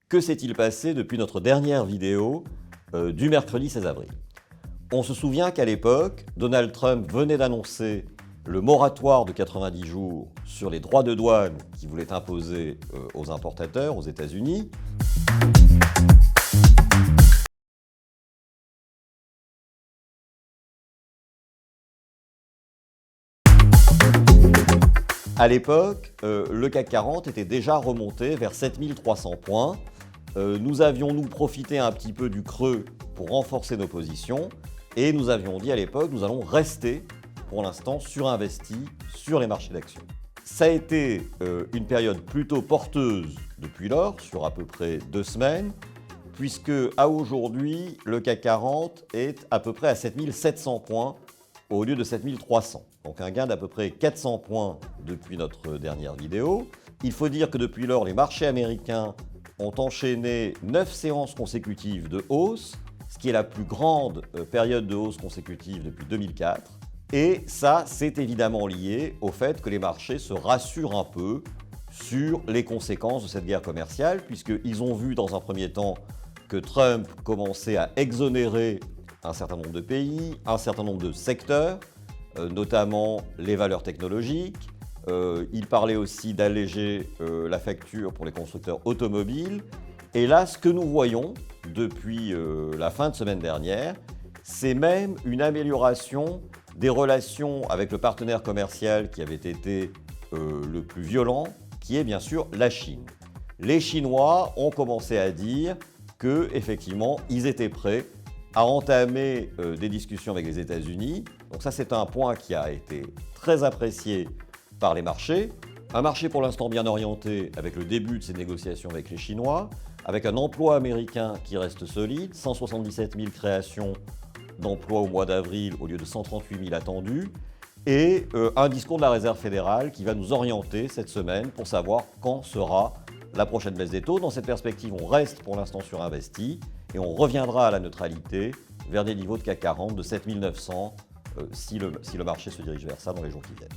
Que s'est-il passé depuis notre dernière vidéo du mercredi 16 avril? On se souvient qu'à l'époque, Donald Trump venait d'annoncer le moratoire de 90 jours sur les droits de douane qu'il voulait imposer aux importateurs aux États-Unis. À l'époque, le CAC 40 était déjà remonté vers 7300 points. Nous avions, profité un petit peu du creux pour renforcer nos positions et nous avions dit à l'époque, nous allons rester pour l'instant surinvestis sur les marchés d'actions. Ça a été une période plutôt porteuse depuis lors, sur à peu près 2 semaines, puisque à aujourd'hui, le CAC 40 est à peu près à 7700 points au lieu de 7300. Donc un gain d'à peu près 400 points depuis notre dernière vidéo. Il faut dire que depuis lors, les marchés américains ont enchaîné 9 séances consécutives de hausse, ce qui est la plus grande période de hausse consécutive depuis 2004. Et ça, c'est évidemment lié au fait que les marchés se rassurent un peu sur les conséquences de cette guerre commerciale, puisqu'ils ont vu dans un premier temps que Trump commençait à exonérer un certain nombre de pays, un certain nombre de secteurs, notamment les valeurs technologiques. Il parlait aussi d'alléger la facture pour les constructeurs automobiles. Et là, ce que nous voyons depuis la fin de semaine dernière, c'est même une amélioration des relations avec le partenaire commercial qui avait été le plus violent, qui est bien sûr la Chine. Les Chinois ont commencé à dire qu'effectivement, ils étaient prêts à entamer des discussions avec les États-Unis. Donc ça, c'est un point qui a été très apprécié par les marchés. Un marché pour l'instant bien orienté avec le début de ces négociations avec les Chinois, avec un emploi américain qui reste solide, 177 000 créations d'emplois au mois d'avril au lieu de 138 000 attendus, et un discours de la Réserve fédérale qui va nous orienter cette semaine pour savoir quand sera la prochaine baisse des taux. Dans cette perspective, on reste pour l'instant surinvesti et on reviendra à la neutralité vers des niveaux de CAC 40 de 7 900 si le marché se dirige vers ça dans les jours qui viennent.